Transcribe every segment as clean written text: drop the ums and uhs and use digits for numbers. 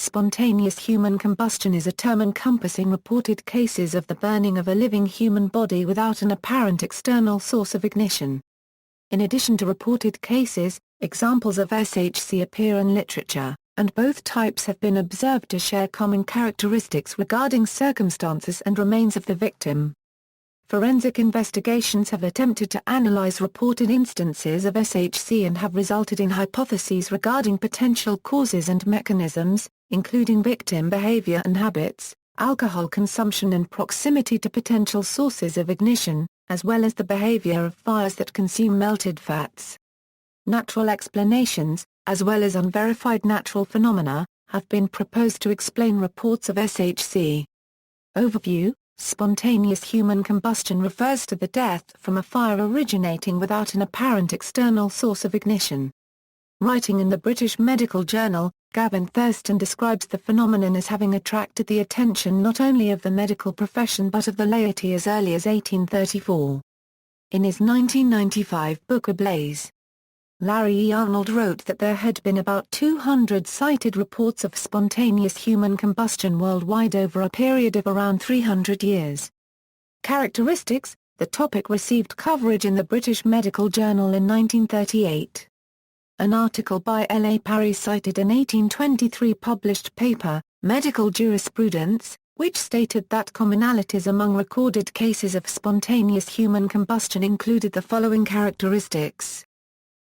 spontaneous human combustion is a term encompassing reported cases of the burning of a living human body without an apparent external source of ignition. In addition to reported cases, examples of SHC appear in literature, and both types have been observed to share common characteristics regarding circumstances and remains of the victim. Forensic investigations have attempted to analyze reported instances of SHC and have resulted in hypotheses regarding potential causes and mechanisms, including victim behavior and habits, alcohol consumption and proximity to potential sources of ignition, as well as the behavior of fires that consume melted fats. Natural explanations, as well as unverified natural phenomena, have been proposed to explain reports of SHC. Overview: Spontaneous human combustion refers to the death from a fire originating without an apparent external source of ignition. Writing in the British Medical Journal, Gavin Thurston describes the phenomenon as having attracted the attention not only of the medical profession but of the laity as early as 1834. In his 1995 book Ablaze, Larry E. Arnold wrote that there had been about 200 cited reports of spontaneous human combustion worldwide over a period of around 300 years. Characteristics: the topic received coverage in the British Medical Journal in 1938. An article by L. A. Parry cited an 1823 published paper, Medical Jurisprudence, which stated that commonalities among recorded cases of spontaneous human combustion included the following characteristics.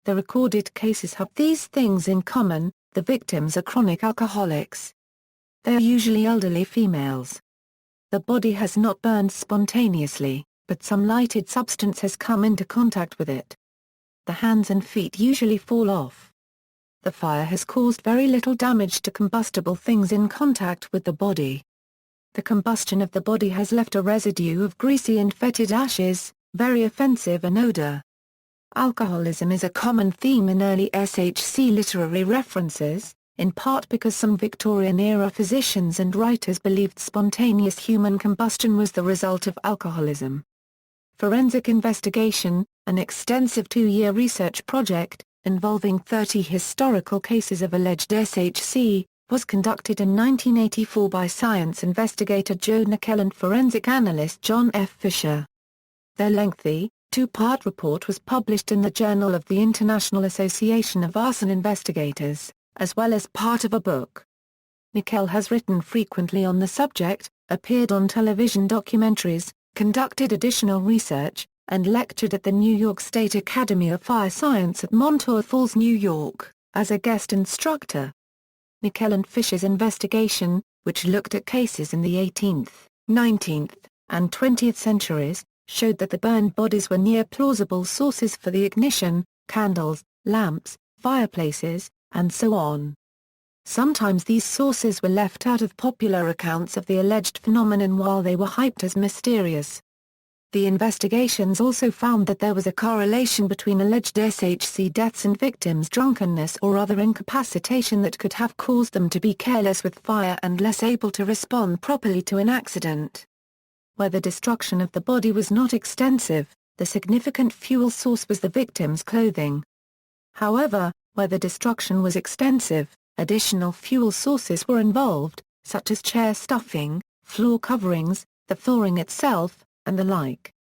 The recorded cases have these things in common: the victims are chronic alcoholics. They are usually elderly females. The body has not burned spontaneously, but some lighted substance has come into contact with it. The hands and feet usually fall off. The fire has caused very little damage to combustible things in contact with the body. The combustion of the body has left a residue of greasy and fetid ashes, very offensive in odor. Alcoholism is a common theme in early SHC literary references, in part because some Victorian-era physicians and writers believed spontaneous human combustion was the result of alcoholism. Forensic investigation, an extensive 2-year research project, involving 30 historical cases of alleged SHC, was conducted in 1984 by science investigator Joe Nickel and forensic analyst John F. Fisher. Their lengthy, 2-part report was published in the Journal of the International Association of Arson Investigators, as well as part of a book. Nickel has written frequently on the subject, appeared on television documentaries, conducted additional research, and lectured at the New York State Academy of Fire Science at Montour Falls, New York, as a guest instructor. Nickel and Fisher's investigation, which looked at cases in the 18th, 19th, and 20th centuries, showed that the burned bodies were near plausible sources for the ignition: candles, lamps, fireplaces, and so on. Sometimes these sources were left out of popular accounts of the alleged phenomenon while they were hyped as mysterious. The investigations also found that there was a correlation between alleged SHC deaths and victims' drunkenness or other incapacitation that could have caused them to be careless with fire and less able to respond properly to an accident. Where the destruction of the body was not extensive, the significant fuel source was the victim's clothing. However, where the destruction was extensive, additional fuel sources were involved, such as chair stuffing, floor coverings, the flooring itself, and the like.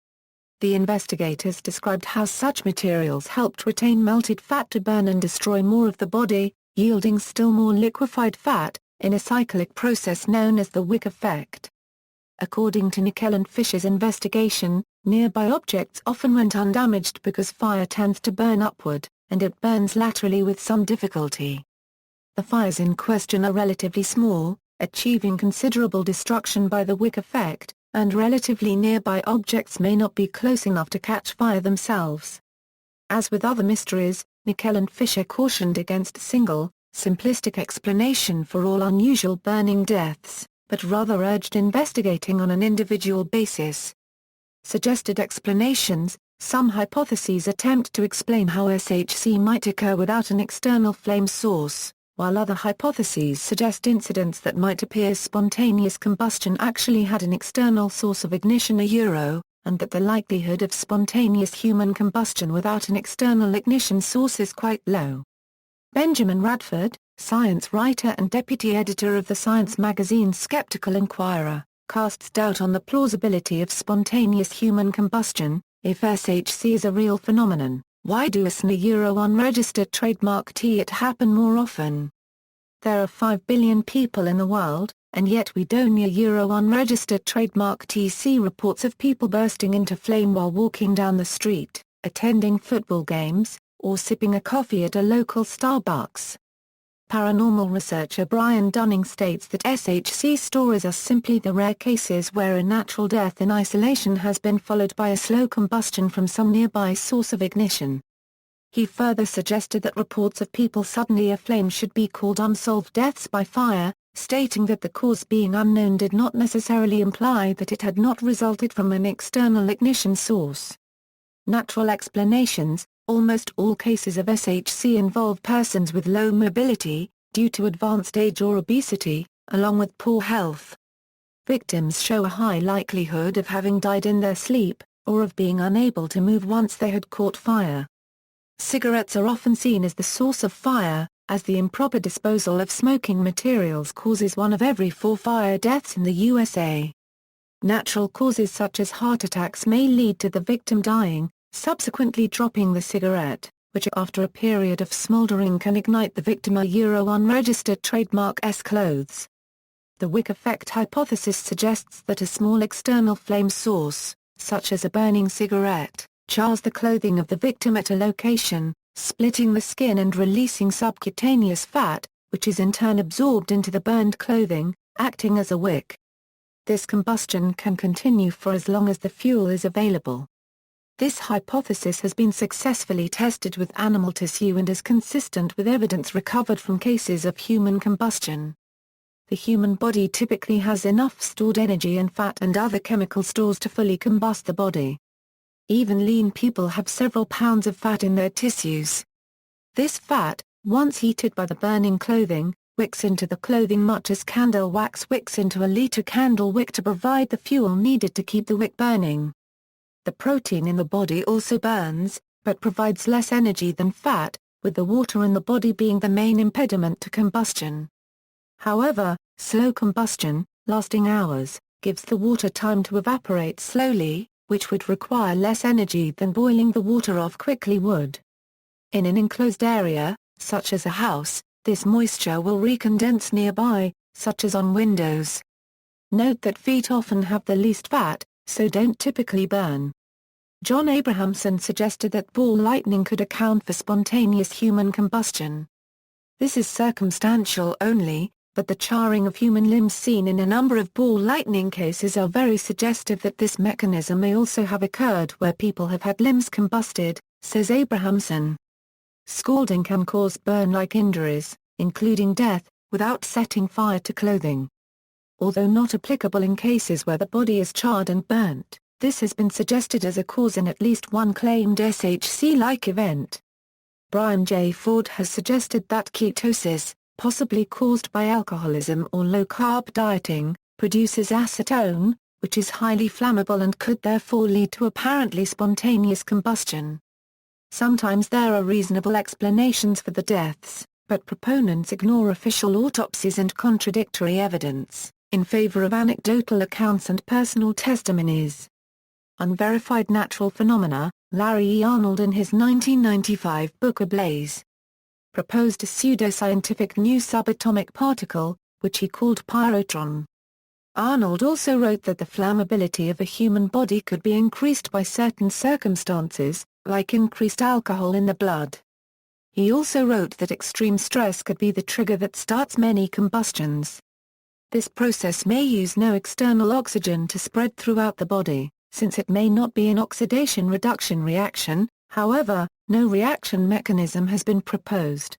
The investigators described how such materials helped retain melted fat to burn and destroy more of the body, yielding still more liquefied fat, in a cyclic process known as the Wick Effect. According to Nickel and Fisher's investigation, nearby objects often went undamaged because fire tends to burn upward, and it burns laterally with some difficulty. The fires in question are relatively small, achieving considerable destruction by the Wick Effect, and relatively nearby objects may not be close enough to catch fire themselves. As with other mysteries, Nickel and Fisher cautioned against a single, simplistic explanation for all unusual burning deaths, but rather urged investigating on an individual basis. Suggested explanations: some hypotheses attempt to explain how SHC might occur without an external flame source, while other hypotheses suggest incidents that might appear spontaneous combustion actually had an external source of ignition, and that the likelihood of spontaneous human combustion without an external ignition source is quite low. Benjamin Radford, science writer and deputy editor of the science magazine Skeptical Inquirer, casts doubt on the plausibility of spontaneous human combustion. If SHC is a real phenomenon, why do unregistered trademark it happen more often? There are 5 billion people in the world, and yet we don't unregistered trademark see reports of people bursting into flame while walking down the street, attending football games, or sipping a coffee at a local Starbucks. Paranormal researcher Brian Dunning states that SHC stories are simply the rare cases where a natural death in isolation has been followed by a slow combustion from some nearby source of ignition. He further suggested that reports of people suddenly aflame should be called unsolved deaths by fire, stating that the cause being unknown did not necessarily imply that it had not resulted from an external ignition source. Natural explanations. Almost all cases of SHC involve persons with low mobility, due to advanced age or obesity, along with poor health. Victims show a high likelihood of having died in their sleep, or of being unable to move once they had caught fire. Cigarettes are often seen as the source of fire, as the improper disposal of smoking materials causes 1 of every 4 fire deaths in the USA. Natural causes such as heart attacks may lead to the victim dying, subsequently dropping the cigarette, which after a period of smoldering can ignite the victim unregistered trademark clothes. The Wick Effect hypothesis suggests that a small external flame source, such as a burning cigarette, chars the clothing of the victim at a location, splitting the skin and releasing subcutaneous fat, which is in turn absorbed into the burned clothing, acting as a wick. This combustion can continue for as long as the fuel is available. This hypothesis has been successfully tested with animal tissue and is consistent with evidence recovered from cases of human combustion. The human body typically has enough stored energy and fat and other chemical stores to fully combust the body. Even lean people have several pounds of fat in their tissues. This fat, once heated by the burning clothing, wicks into the clothing much as candle wax wicks into a liter candle wick to provide the fuel needed to keep the wick burning. The protein in the body also burns, but provides less energy than fat, with the water in the body being the main impediment to combustion. However, slow combustion, lasting hours, gives the water time to evaporate slowly, which would require less energy than boiling the water off quickly would. In an enclosed area, such as a house, this moisture will recondense nearby, such as on windows. Note that feet often have the least fat, so don't typically burn. John Abrahamson suggested that ball lightning could account for spontaneous human combustion. This is circumstantial only, but the charring of human limbs seen in a number of ball lightning cases are very suggestive that this mechanism may also have occurred where people have had limbs combusted, says Abrahamson. Scalding can cause burn-like injuries, including death, without setting fire to clothing. Although not applicable in cases where the body is charred and burnt, this has been suggested as a cause in at least one claimed SHC-like event. Brian J. Ford has suggested that ketosis, possibly caused by alcoholism or low-carb dieting, produces acetone, which is highly flammable and could therefore lead to apparently spontaneous combustion. Sometimes there are reasonable explanations for the deaths, but proponents ignore official autopsies and contradictory evidence, in favor of anecdotal accounts and personal testimonies. Unverified Natural Phenomena, Larry E. Arnold in his 1995 book Ablaze proposed a pseudoscientific new subatomic particle, which he called pyrotron. Arnold also wrote that the flammability of a human body could be increased by certain circumstances, like increased alcohol in the blood. He also wrote that extreme stress could be the trigger that starts many combustions. This process may use no external oxygen to spread throughout the body, since it may not be an oxidation-reduction reaction. However, no reaction mechanism has been proposed.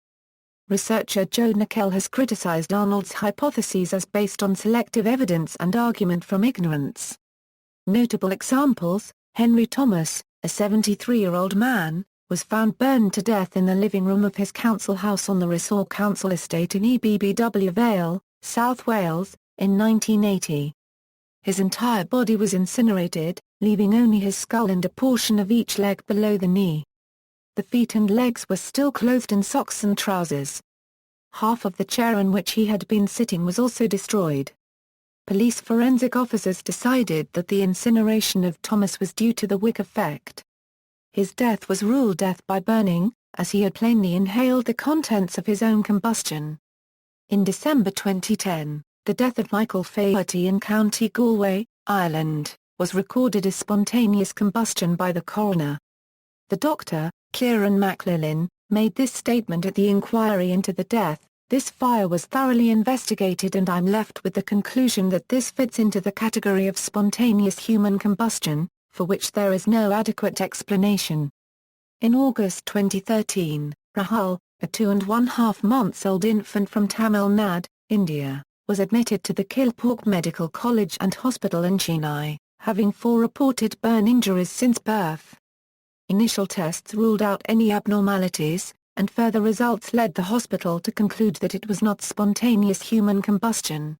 Researcher Joe Nickell has criticized Arnold's hypotheses as based on selective evidence and argument from ignorance. Notable examples: Henry Thomas, a 73-year-old man, was found burned to death in the living room of his council house on the Ressort Council estate in EBBW Vale, South Wales, in 1980. His entire body was incinerated, leaving only his skull and a portion of each leg below the knee. The feet and legs were still clothed in socks and trousers. Half of the chair in which he had been sitting was also destroyed. Police forensic officers decided that the incineration of Thomas was due to the Wick Effect. His death was ruled death by burning, as he had plainly inhaled the contents of his own combustion. In December 2010, the death of Michael Faherty in County Galway, Ireland, was recorded as spontaneous combustion by the coroner. The doctor, Kieran McLellan, made this statement at the inquiry into the death: "This fire was thoroughly investigated and I'm left with the conclusion that this fits into the category of spontaneous human combustion, for which there is no adequate explanation." In August 2013, Rahul, a 2.5-month-old infant from Tamil Nadu, India, was admitted to the Kilpauk Medical College and Hospital in Chennai, having 4 reported burn injuries since birth. Initial tests ruled out any abnormalities, and further results led the hospital to conclude that it was not spontaneous human combustion.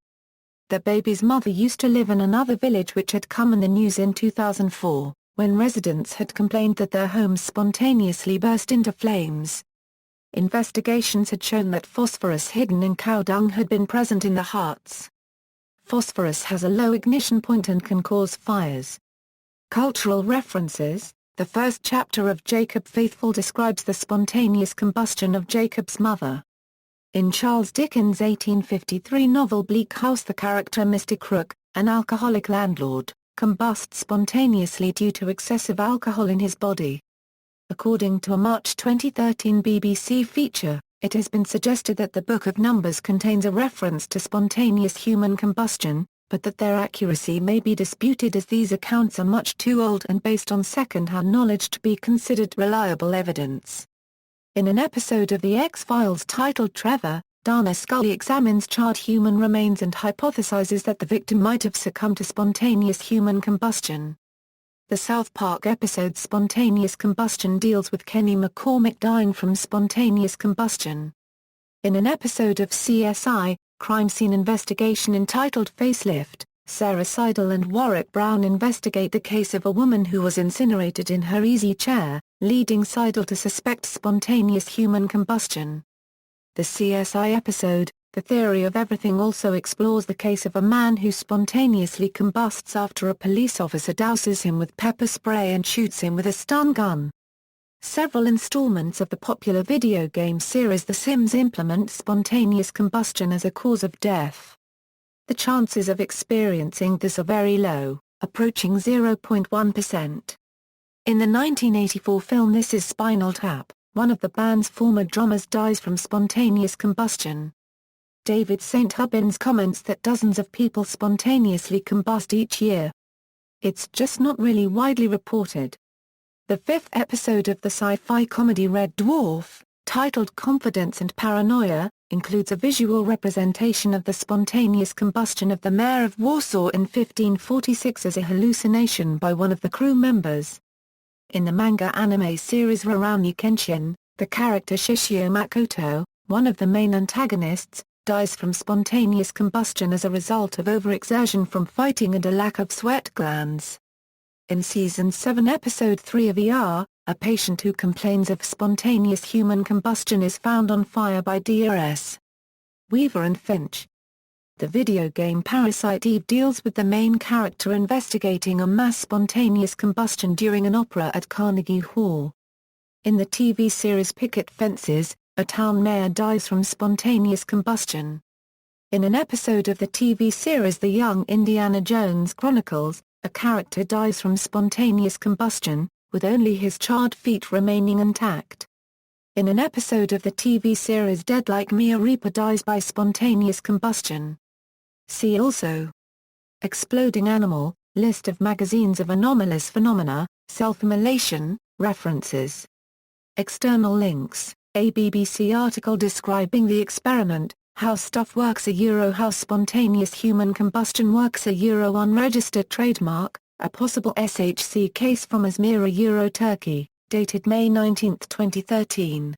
The baby's mother used to live in another village which had come in the news in 2004, when residents had complained that their homes spontaneously burst into flames. Investigations had shown that phosphorus hidden in cow dung had been present in the huts. Phosphorus has a low ignition point and can cause fires. Cultural references: the first chapter of Jacob Faithful describes the spontaneous combustion of Jacob's mother. In Charles Dickens' 1853 novel Bleak House, the character Mr. Crook, an alcoholic landlord, combusts spontaneously due to excessive alcohol in his body. According to a March 2013 BBC feature, it has been suggested that the Book of Numbers contains a reference to spontaneous human combustion, but that their accuracy may be disputed as these accounts are much too old and based on second-hand knowledge to be considered reliable evidence. In an episode of The X-Files titled Trevor, Dana Scully examines charred human remains and hypothesizes that the victim might have succumbed to spontaneous human combustion. The South Park episode Spontaneous Combustion deals with Kenny McCormick dying from spontaneous combustion. In an episode of CSI, Crime Scene Investigation entitled Facelift, Sarah Seidel and Warwick Brown investigate the case of a woman who was incinerated in her easy chair, leading Seidel to suspect spontaneous human combustion. The CSI episode, The Theory of Everything, also explores the case of a man who spontaneously combusts after a police officer douses him with pepper spray and shoots him with a stun gun. Several installments of the popular video game series The Sims implement spontaneous combustion as a cause of death. The chances of experiencing this are very low, approaching 0.1%. In the 1984 film This Is Spinal Tap, one of the band's former drummers dies from spontaneous combustion. David St. Hubbins comments that dozens of people spontaneously combust each year. It's just not really widely reported. The 5th episode of the sci-fi comedy Red Dwarf, titled Confidence and Paranoia, includes a visual representation of the spontaneous combustion of the mayor of Warsaw in 1546 as a hallucination by one of the crew members. In the manga anime series Rurouni Kenshin, the character Shishio Makoto, one of the main antagonists, dies from spontaneous combustion as a result of overexertion from fighting and a lack of sweat glands. In Season 7 Episode 3 of ER, a patient who complains of spontaneous human combustion is found on fire by Drs. Weaver and Finch. The video game Parasite Eve deals with the main character investigating a mass spontaneous combustion during an opera at Carnegie Hall. In the TV series Picket Fences, a town mayor dies from spontaneous combustion. In an episode of the TV series The Young Indiana Jones Chronicles, a character dies from spontaneous combustion, with only his charred feet remaining intact. In an episode of the TV series Dead Like Me, a reaper dies by spontaneous combustion. See also: Exploding Animal, List of magazines of anomalous phenomena, Self-immolation, References. External links: a BBC article describing the experiment, How Stuff Works How Spontaneous Human Combustion Works Unregistered Trademark, a possible SHC case from Izmir Turkey, dated May 19, 2013.